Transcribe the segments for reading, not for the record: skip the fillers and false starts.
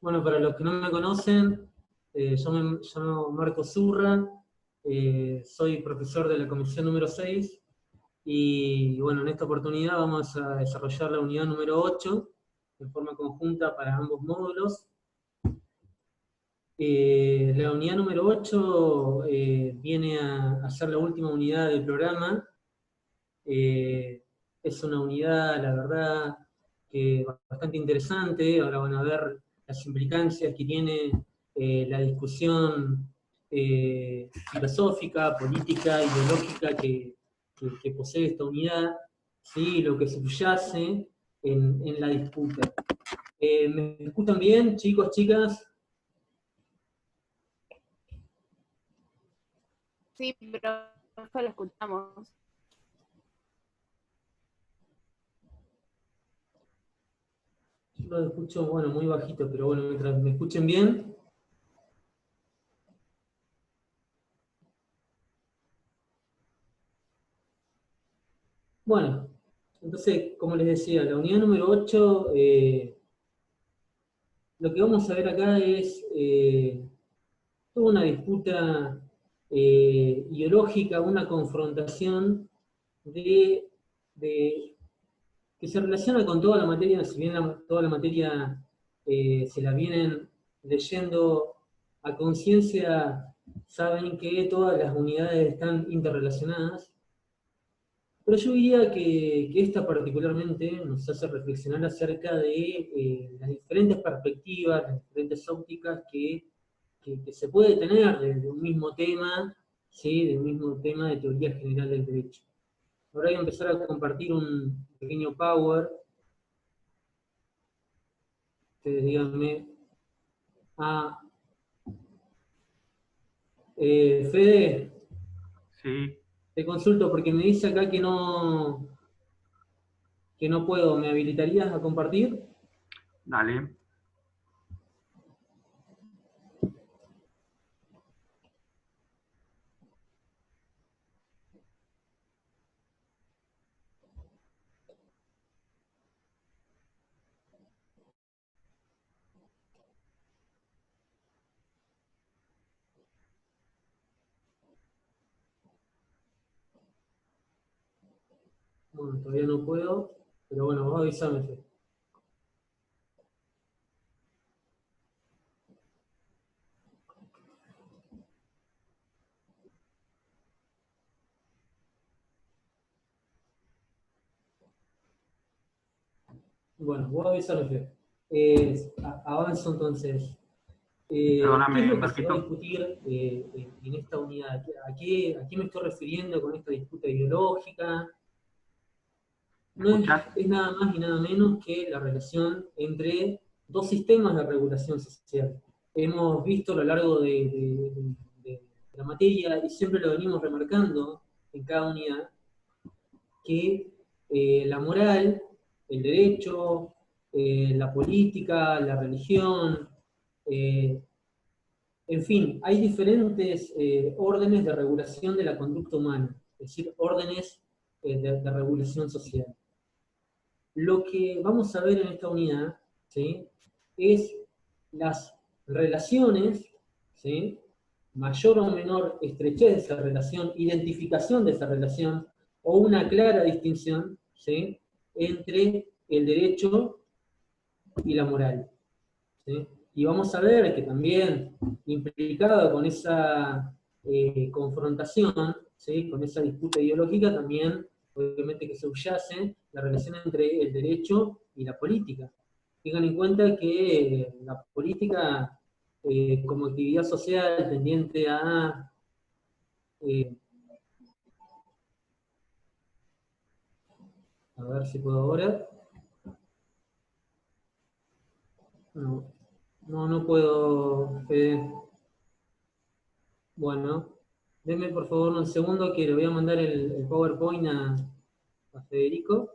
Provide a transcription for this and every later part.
Bueno, para los que no me conocen, yo me llamo Marco Zurra, soy profesor de la comisión número 6 y bueno, en esta oportunidad vamos a desarrollar la unidad número 8 en forma conjunta para ambos módulos. La unidad número 8 viene a ser la última unidad del programa. Es una unidad, la verdad, que bastante interesante. Ahora van a ver las implicancias que tiene la discusión filosófica, política, ideológica que posee esta unidad, ¿sí? Lo que subyace en la disputa. ¿Me escuchan bien, chicos, chicas? Sí, pero lo escuchamos. Yo lo escucho, bueno, muy bajito, pero bueno, mientras me escuchen bien. Bueno, entonces, como les decía, la unidad número 8, lo que vamos a ver acá es toda una disputa ideológica, una confrontación de, de- que se relaciona con toda la materia, si bien toda la materia se la vienen leyendo a conciencia, saben que todas las unidades están interrelacionadas. Pero yo diría que esta particularmente nos hace reflexionar acerca de las diferentes perspectivas, las diferentes ópticas que se puede tener de un mismo tema, ¿sí? De un mismo tema de teoría general del derecho. Ahora voy a empezar a compartir un pequeño power. Ustedes díganme. Ah, Fede, Sí, te consulto porque me dice acá que no puedo. ¿Me habilitarías a compartir? dale. Bueno, todavía no puedo, pero bueno, vos avísame, Fede. Bueno, vos avísame, Fede. Avanzo entonces. ¿Qué es Perdóname, lo que se va a Marquito. discutir en esta unidad? ¿A qué me estoy refiriendo con esta disputa ideológica? ¿Me No es, escuchás? es nada más y nada menos que la relación entre dos sistemas de regulación social. Hemos visto a lo largo de la materia, y siempre lo venimos remarcando en cada unidad, que la moral, el derecho, la política, la religión, eh, en fin, hay diferentes órdenes de regulación de la conducta humana, es decir, órdenes de regulación social. Lo que vamos a ver en esta unidad, ¿sí? Es las relaciones, ¿sí? Mayor o menor estrechez de esa relación, identificación de esa relación, o una clara distinción, ¿sí? Entre el derecho y la moral, ¿sí? Y vamos a ver que también implicado con esa confrontación, ¿sí? Con esa disputa ideológica, también obviamente que subyace la relación entre el derecho y la política. Tengan en cuenta que la política como actividad social tendiente eh, a ver si puedo ahora, no, no puedo, bueno, denme por favor un segundo que le voy a mandar el PowerPoint a Federico.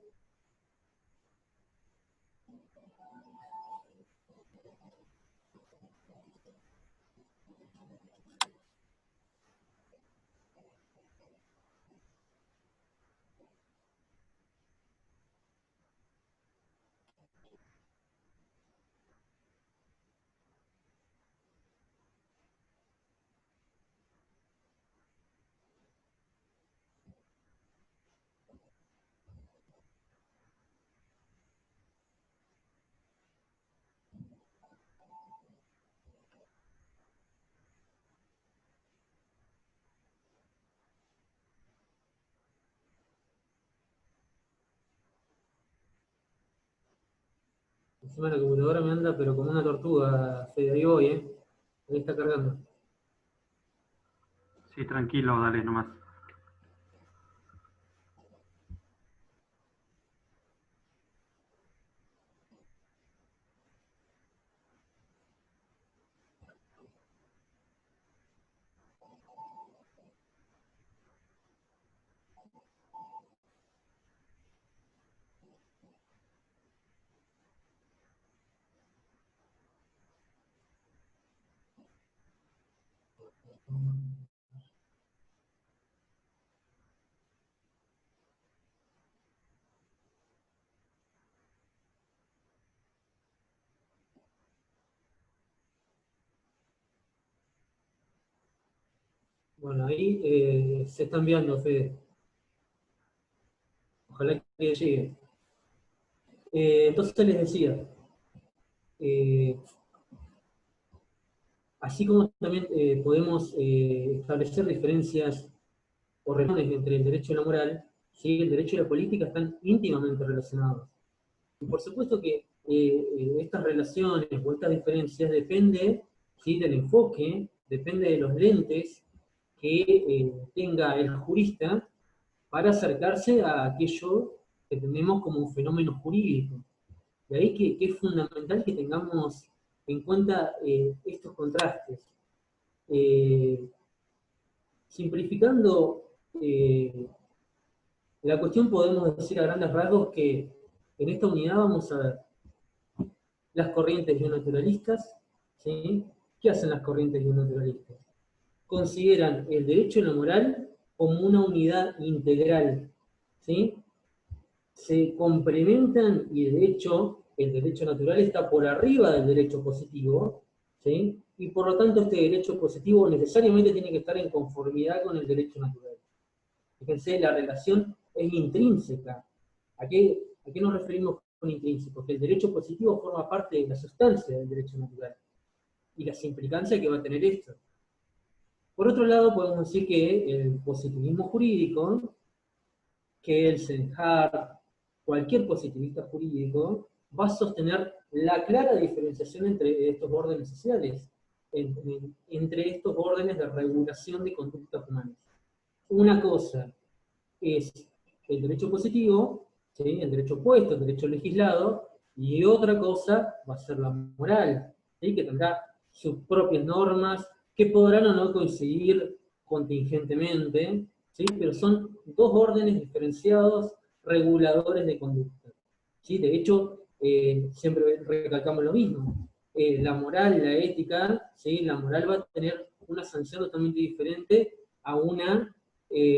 Encima la computadora me anda, pero como una tortuga, Fede, ahí voy, Ahí está cargando. Sí, tranquilo, dale nomás. Bueno, ahí se está enviando, Fede. Ojalá que llegue. Entonces les decía, eh, así como también podemos establecer diferencias o relaciones entre el derecho y la moral, ¿sí? El derecho y la política están íntimamente relacionados. Y por supuesto que estas relaciones o estas diferencias depende, ¿sí? Del enfoque, depende de los lentes que tenga el jurista para acercarse a aquello que tenemos como un fenómeno jurídico. De ahí que es fundamental que tengamos en cuenta estos contrastes. Eh, Simplificando la cuestión, podemos decir a grandes rasgos que en esta unidad vamos a ver las corrientes bionaturalistas, ¿sí? ¿Qué hacen las corrientes bionaturalistas? Consideran el derecho y la moral como una unidad integral, ¿sí? Se complementan y de hecho el derecho natural está por arriba del derecho positivo, ¿sí? Y por lo tanto este derecho positivo necesariamente tiene que estar en conformidad con el derecho natural. Fíjense, la relación es intrínseca. ¿A qué nos referimos con intrínseco? Que el derecho positivo forma parte de la sustancia del derecho natural y las implicancias que va a tener esto. Por otro lado, podemos decir que el positivismo jurídico, que el Senhar, cualquier positivista jurídico, va a sostener la clara diferenciación entre estos órdenes sociales, entre estos órdenes de regulación de conductas humanas. Una cosa es el derecho positivo, ¿sí? El derecho opuesto, el derecho legislado, y otra cosa va a ser la moral, ¿sí? Que tendrá sus propias normas, que podrán o no coincidir contingentemente, ¿sí? Pero son dos órdenes diferenciados reguladores de conducta. ¿Sí? De hecho, siempre recalcamos lo mismo. La moral, la ética, ¿sí? La moral va a tener una sanción totalmente diferente a una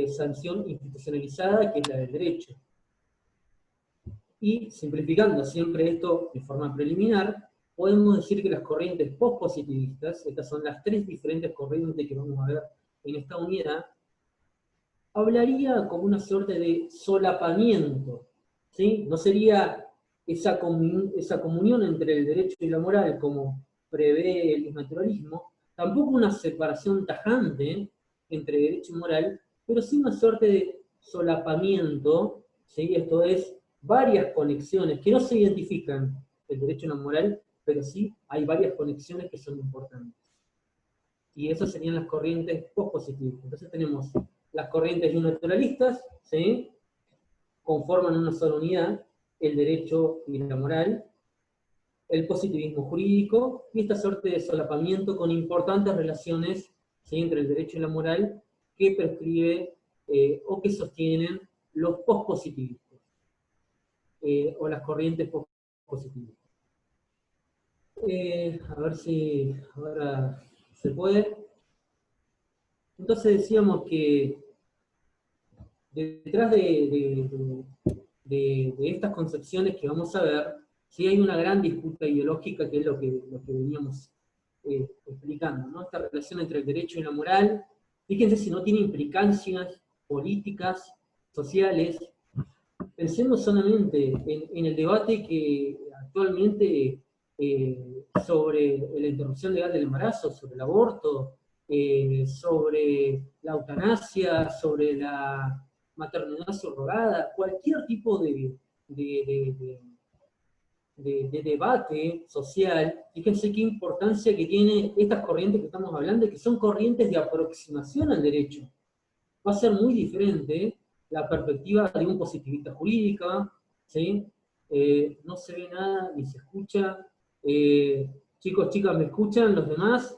sanción institucionalizada, que es la del derecho. Y simplificando siempre esto de forma preliminar, podemos decir que las corrientes pospositivistas, estas son las tres diferentes corrientes que vamos a ver en esta unidad, hablaría como una suerte de solapamiento, ¿sí? No sería esa comunión entre el derecho y la moral como prevé el naturalismo, tampoco una separación tajante entre derecho y moral, pero sí una suerte de solapamiento, ¿sí? Esto es, varias conexiones que no se identifican el derecho y la moral, pero sí hay varias conexiones que son importantes. Y esas serían las corrientes pospositivas. Entonces tenemos las corrientes naturalistas, ¿sí? Conforman una sola unidad, el derecho y la moral, el positivismo jurídico, y esta suerte de solapamiento con importantes relaciones, ¿sí? Entre el derecho y la moral, que prescribe o que sostienen los pospositivistas, o las corrientes pospositivistas. A ver si ahora se puede. Entonces decíamos que detrás de estas concepciones que vamos a ver, sí hay una gran disputa ideológica, que es lo que veníamos explicando, ¿no? Esta relación entre el derecho y la moral. Fíjense si no tiene implicancias políticas, sociales. Pensemos solamente en el debate que actualmente sobre la interrupción legal del embarazo, sobre el aborto, sobre la eutanasia, sobre la maternidad subrogada, cualquier tipo de de debate social, fíjense qué importancia que tienen estas corrientes que estamos hablando, que son corrientes de aproximación al derecho. Va a ser muy diferente la perspectiva de un positivista jurídica, ¿sí? No se ve nada ni se escucha. Chicos, chicas, ¿me escuchan los demás?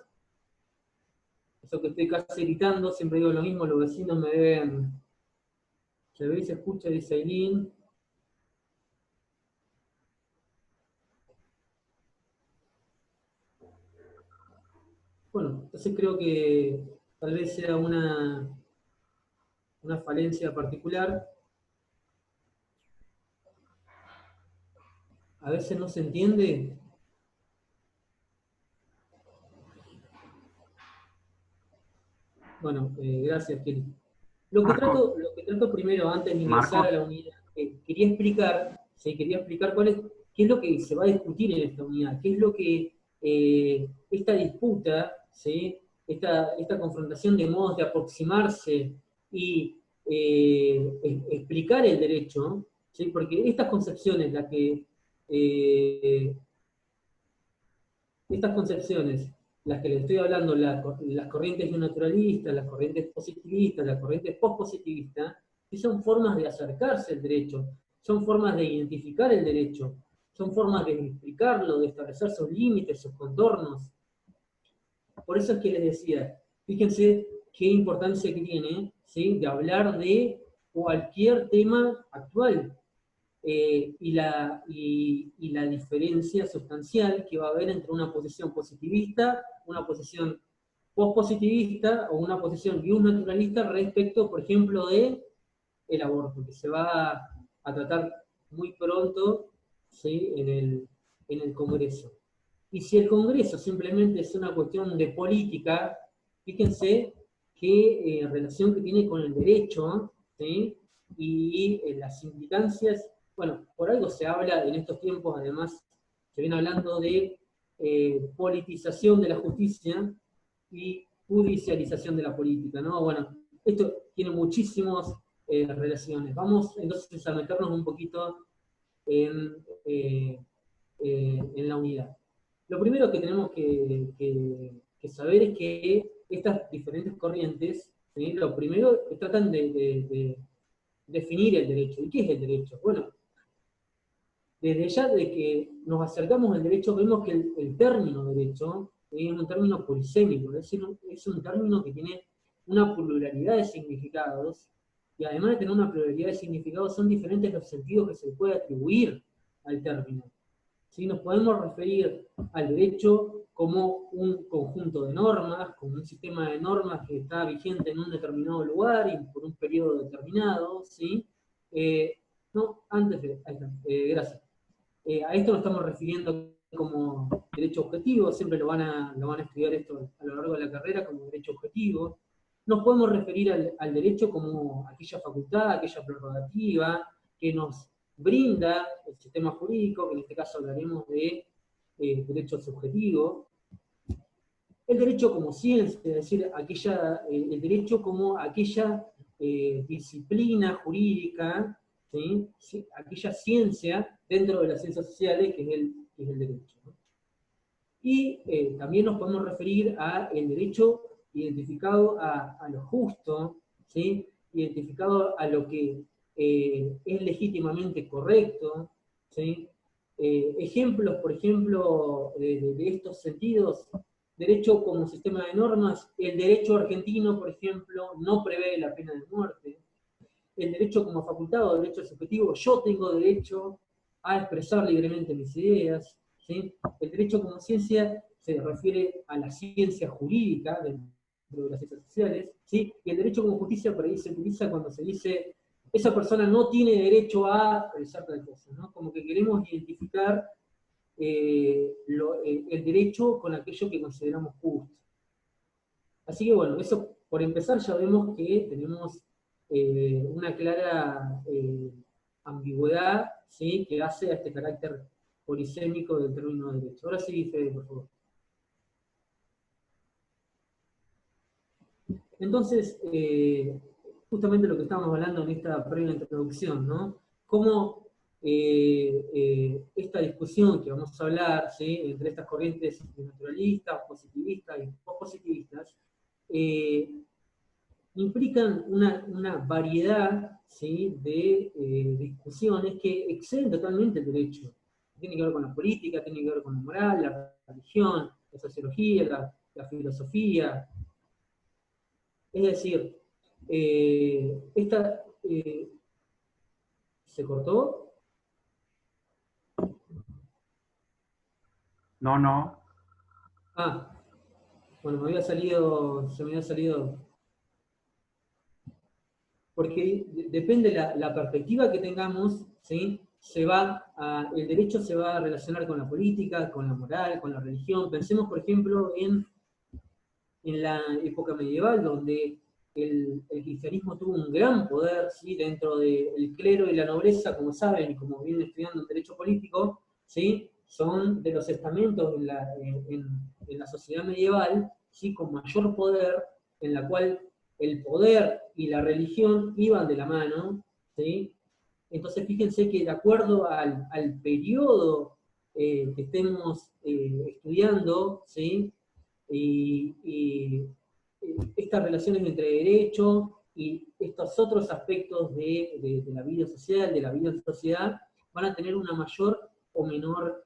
Eso que estoy casi gritando, siempre digo lo mismo, los vecinos me deben... Se ve y se escucha, dice Aileen. Bueno, entonces creo que tal vez sea una falencia particular. A veces no se entiende. Bueno, gracias, Kelly. Lo que Marco, trato primero, antes de ingresar a Marcos, la unidad, quería explicar, ¿sí? Quería explicar qué es lo que se va a discutir en esta unidad, qué es lo que esta disputa, ¿sí? Esta confrontación de modos de aproximarse y explicar el derecho, ¿sí? Porque estas concepciones, estas concepciones, las que les estoy hablando, las corrientes naturalistas, las corrientes positivistas, las corrientes pospositivistas, sí son formas de acercarse al derecho, son formas de identificar el derecho, son formas de explicarlo, de establecer sus límites, sus contornos. Por eso es que les decía, fíjense qué importancia que tiene, ¿sí? De hablar de cualquier tema actual, y la diferencia sustancial que va a haber entre una posición positivista, una posición pospositivista o una posición naturalista respecto, por ejemplo, de el aborto, que se va a tratar muy pronto, ¿sí? En el Congreso. Y si el Congreso simplemente es una cuestión de política, fíjense qué relación que tiene con el derecho, ¿sí? Y las implicancias, bueno, por algo se habla en estos tiempos, además, se viene hablando de politización de la justicia y judicialización de la política, ¿no? Bueno, esto tiene muchísimas relaciones. Vamos entonces a meternos un poquito en, en la unidad. Lo primero que tenemos que saber es que estas diferentes corrientes, ¿sí? Lo primero tratan de definir el derecho. ¿Y qué es el derecho? Bueno, desde ya de que nos acercamos al derecho, vemos que el término derecho es un término polisémico, es un término que tiene una pluralidad de significados, y además de tener una pluralidad de significados, son diferentes los sentidos que se le puede atribuir al término. ¿Sí? Nos podemos referir al derecho como un conjunto de normas, como un sistema de normas que está vigente en un determinado lugar y por un periodo determinado, ¿sí? No, antes de... Ahí está, gracias. A esto nos estamos refiriendo como derecho objetivo, siempre lo van a estudiar esto a lo largo de la carrera como derecho objetivo. Nos podemos referir al derecho como aquella facultad, aquella prerrogativa que nos brinda el sistema jurídico, que en este caso hablaremos de derecho subjetivo. El derecho como ciencia, es decir, el derecho como aquella disciplina jurídica, ¿sí? Aquella ciencia dentro de las ciencias sociales que es el derecho, ¿no? Y también nos podemos referir al derecho identificado a lo justo, ¿sí? Identificado a lo que es legítimamente correcto, ¿sí? Ejemplos, por ejemplo, de estos sentidos: derecho como sistema de normas. El derecho argentino, por ejemplo, no prevé la pena de muerte. El derecho como facultad o derecho subjetivo: yo tengo derecho a expresar libremente mis ideas, ¿sí? El derecho como ciencia se refiere a la ciencia jurídica dentro de las ciencias sociales, ¿sí? Y el derecho como justicia por ahí se utiliza cuando se dice esa persona no tiene derecho a realizar tal cosa, ¿no? Como que queremos identificar el derecho con aquello que consideramos justo. Así que bueno, eso por empezar ya vemos que tenemos una clara ambigüedad, ¿sí? Que hace a este carácter polisémico del término de derecho. Ahora sí, Fede, por favor. Entonces, justamente lo que estábamos hablando en esta previa introducción, ¿no? Cómo esta discusión que vamos a hablar, ¿sí?, entre estas corrientes naturalistas, positivistas y pospositivistas, implican una variedad, ¿sí?, de discusiones que exceden totalmente el derecho. Tiene que ver con la política, tiene que ver con la moral, la religión, la sociología, la filosofía. Es decir, ¿se cortó? No, no. Ah, bueno, se me había salido, porque depende la perspectiva que tengamos, ¿sí? El derecho se va a relacionar con la política, con la moral, con la religión. Pensemos, por ejemplo, en la época medieval, donde el cristianismo tuvo un gran poder, ¿sí?, dentro del clero y la nobleza, como saben, y como vienen estudiando el derecho político, ¿sí?, son de los estamentos en la sociedad medieval, ¿sí?, con mayor poder, en la cual el poder y la religión iban de la mano, ¿sí? Entonces fíjense que de acuerdo al periodo que estemos estudiando, ¿sí?, y estas relaciones entre derecho y estos otros aspectos de la vida social, de la vida en sociedad, van a tener una mayor o menor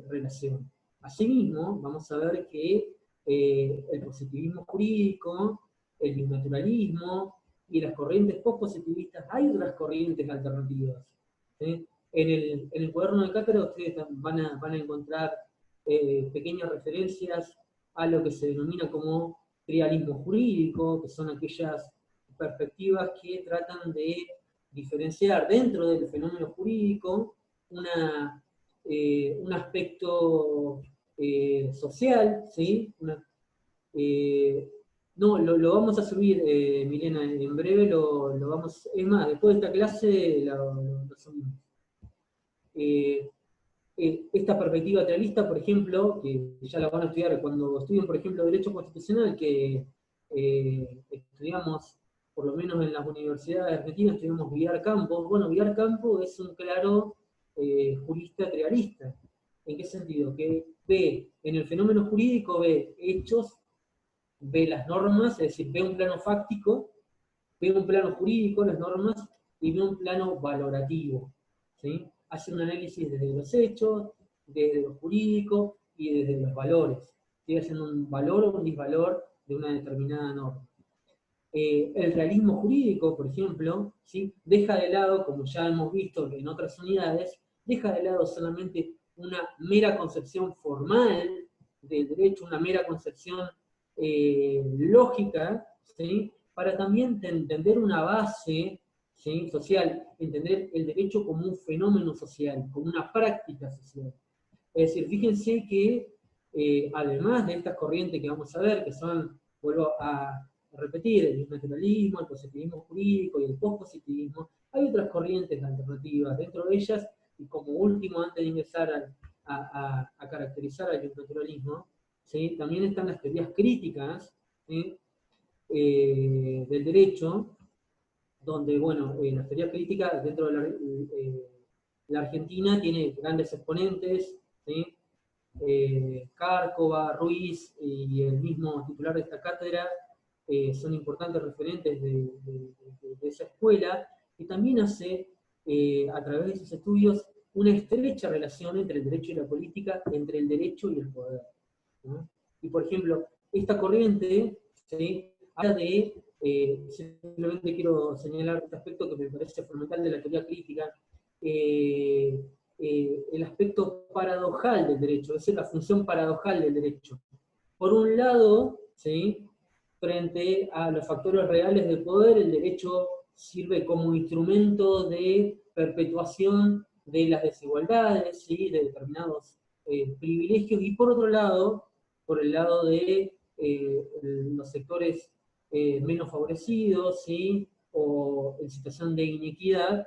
relación. Asimismo, vamos a ver que el positivismo jurídico, el bisnaturalismo y las corrientes pospositivistas, hay otras corrientes alternativas, ¿sí? En el cuaderno de cátedra ustedes van a encontrar pequeñas referencias a lo que se denomina como trialismo jurídico, que son aquellas perspectivas que tratan de diferenciar dentro del fenómeno jurídico un aspecto social, ¿sí? No, lo vamos a subir, Milena, en breve lo vamos, es más, después de esta clase lo subimos. Esta perspectiva trialista, por ejemplo, que ya la van a estudiar cuando estudien, por ejemplo, Derecho Constitucional, que estudiamos, por lo menos en las universidades argentinas, estudiamos Villar Campos. Bueno, Villar Campos es un claro jurista trialista. ¿En qué sentido? Que ve, en el fenómeno jurídico, ve hechos, ve las normas, es decir, ve un plano fáctico, ve un plano jurídico, las normas, y ve un plano valorativo, ¿sí? Hace un análisis desde los hechos, desde lo jurídico y desde los valores, ¿sí? Haciendo un valor o un disvalor de una determinada norma. El realismo jurídico, por ejemplo, ¿sí?, deja de lado, como ya hemos visto en otras unidades, deja de lado solamente una mera concepción formal del derecho, una mera concepción lógica, ¿sí?, para también entender una base, ¿sí?, social, entender el derecho como un fenómeno social, como una práctica social. Es decir, fíjense que además de estas corrientes que vamos a ver, que son, vuelvo a repetir, el bisnaturalismo, el positivismo jurídico y el pospositivismo, hay otras corrientes alternativas. Dentro de ellas, y como último, antes de ingresar a caracterizar al bisnaturalismo, ¿sí?, también están las teorías críticas, ¿sí?, del derecho, donde, bueno, las teorías críticas dentro de la Argentina tiene grandes exponentes, ¿sí?, Cárcova, Ruiz y el mismo titular de esta cátedra son importantes referentes de esa escuela, y también hace, a través de sus estudios, una estrecha relación entre el derecho y la política, entre el derecho y el poder, ¿no? Y por ejemplo, esta corriente, ¿sí?, habla de, simplemente quiero señalar este aspecto que me parece fundamental de la teoría crítica, el aspecto paradojal del derecho, es decir, la función paradojal del derecho. Por un lado, ¿sí?, frente a los factores reales del poder, el derecho sirve como instrumento de perpetuación de las desigualdades, ¿sí?, de determinados privilegios, y por otro lado, por el lado de los sectores menos favorecidos, ¿sí?, o en situación de inequidad,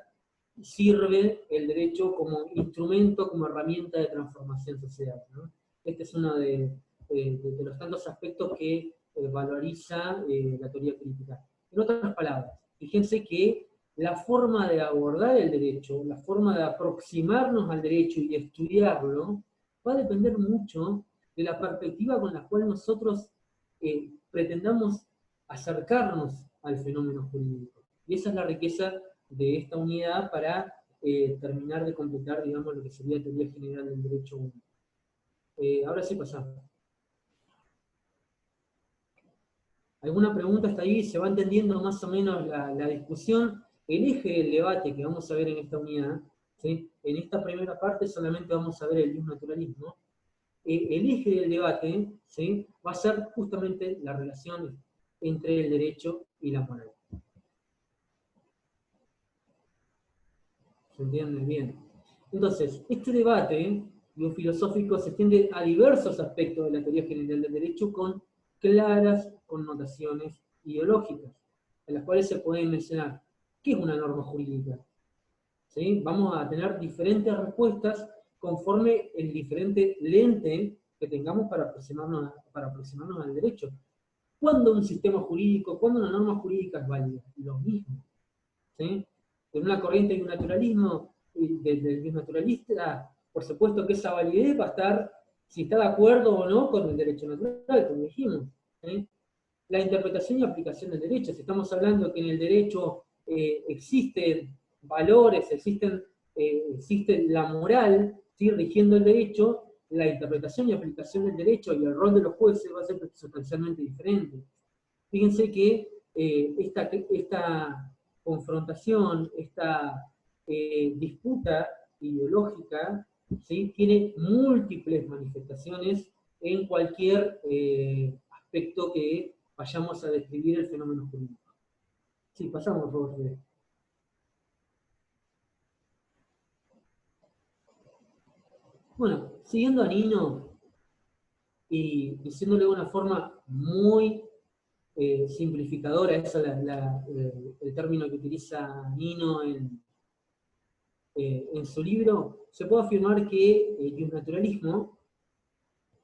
sirve el derecho como instrumento, como herramienta de transformación social, ¿no? Este es uno de los tantos aspectos que valoriza la teoría crítica. En otras palabras, fíjense que la forma de abordar el derecho, la forma de aproximarnos al derecho y estudiarlo, va a depender mucho de la perspectiva con la cual nosotros pretendamos acercarnos al fenómeno jurídico. Y esa es la riqueza de esta unidad para terminar de completar, digamos, lo que sería teoría general del derecho 1. Ahora sí pasamos. ¿Alguna pregunta hasta ahí? ¿Se va entendiendo más o menos la discusión? El eje del debate que vamos a ver en esta unidad, ¿sí? En esta primera parte solamente vamos a ver el naturalismo. El eje del debate, ¿sí?, va a ser justamente la relación entre el derecho y la moral. ¿Se entiende bien? Entonces, este debate filosófico se extiende a diversos aspectos de la teoría general del derecho con claras connotaciones ideológicas, en las cuales se pueden mencionar qué es una norma jurídica. ¿Sí? Vamos a tener diferentes respuestas conforme el diferente lente que tengamos para aproximarnos al derecho. ¿Cuándo un sistema jurídico, cuándo una norma jurídica es válida? Lo mismo. ¿Sí? En una corriente de un naturalismo, del naturalista, por supuesto que esa validez va a estar si está de acuerdo o no con el derecho natural, como dijimos. ¿Sí? La interpretación y aplicación del derecho. Si estamos hablando que en el derecho existen valores, existe la moral, ¿sí?, rigiendo el derecho, la interpretación y aplicación del derecho y el rol de los jueces va a ser sustancialmente diferente. Fíjense que esta confrontación, esta disputa ideológica, ¿sí?, tiene múltiples manifestaciones en cualquier aspecto que vayamos a describir el fenómeno jurídico. Sí, pasamos, por favor. Bueno, siguiendo a Nino y diciéndole de una forma muy simplificadora, ese es el término que utiliza Nino en su libro, se puede afirmar que el naturalismo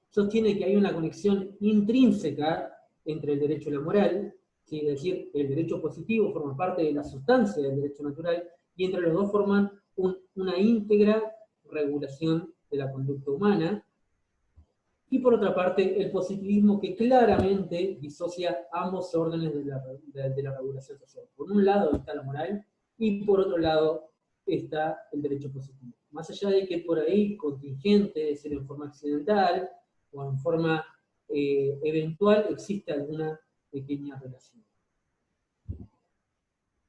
sostiene que hay una conexión intrínseca entre el derecho y la moral, ¿sí? Es decir, el derecho positivo forma parte de la sustancia del derecho natural, y entre los dos forman una íntegra regulación de la conducta humana. Y por otra parte, el positivismo que claramente disocia ambos órdenes de la regulación social. Por un lado está la moral, y por otro lado está el derecho positivo. Más allá de que por ahí contingente, es decir, en forma accidental, o en forma eventual, existe alguna pequeña relación.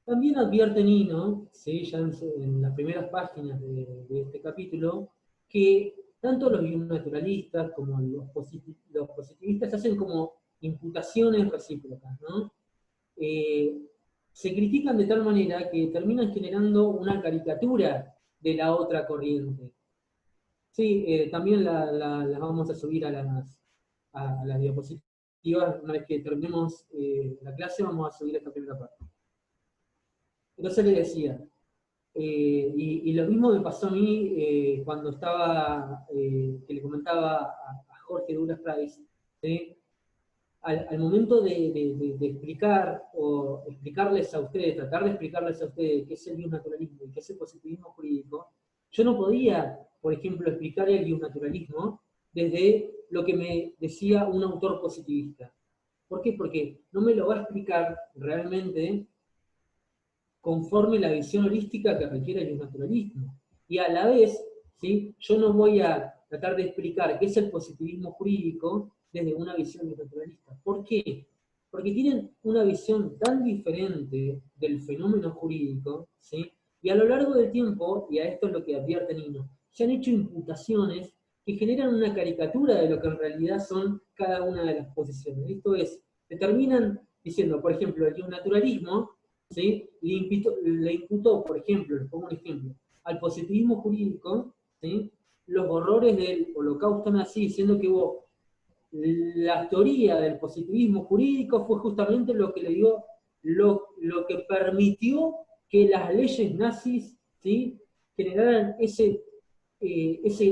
También advierte Nino, ¿sí?, ya en las primeras páginas de este capítulo, que tanto los naturalistas como los positivistas hacen como imputaciones recíprocas, ¿no? Se critican de tal manera que terminan generando una caricatura de la otra corriente. Sí, también las vamos a subir a las diapositivas. Una vez que terminemos la clase, vamos a subir esta primera parte. Entonces le decía, y lo mismo me pasó a mí cuando estaba, que le comentaba a Jorge Douglas Price, ¿sí? Al momento de explicar o explicarles a ustedes, tratar de explicarles a ustedes qué es el biosnaturalismo y qué es el positivismo jurídico, yo no podía, por ejemplo, explicar el biosnaturalismo desde lo que me decía un autor positivista. ¿Por qué? Porque no me lo va a explicar realmente conforme la visión holística que requiere el naturalismo. Y a la vez, ¿sí?, yo no voy a tratar de explicar qué es el positivismo jurídico desde una visión naturalista. ¿Por qué? Porque tienen una visión tan diferente del fenómeno jurídico, ¿sí?, y a lo largo del tiempo, y a esto es lo que advierte Nino, se han hecho imputaciones que generan una caricatura de lo que en realidad son cada una de las posiciones. Esto es, determinan diciendo, por ejemplo, el naturalismo, ¿sí?, le imputó, por ejemplo, les pongo un ejemplo, al positivismo jurídico, ¿sí?, los horrores del holocausto nazi, diciendo que la teoría del positivismo jurídico fue justamente lo que le dio, lo que permitió que las leyes nazis, ¿sí?, generaran ese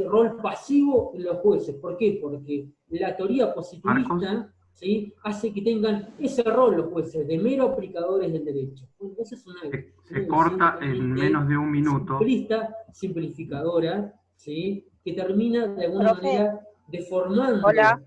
rol pasivo en los jueces. ¿Por qué? Porque la teoría positivista, Marcos, ¿sí? Hace que tengan ese rol los jueces, de mero aplicadores del derecho. Bueno, esa es una Se corta en menos de un minuto. simplista, simplificadora, ¿sí? Que termina de alguna Profe. manera deformando Hola.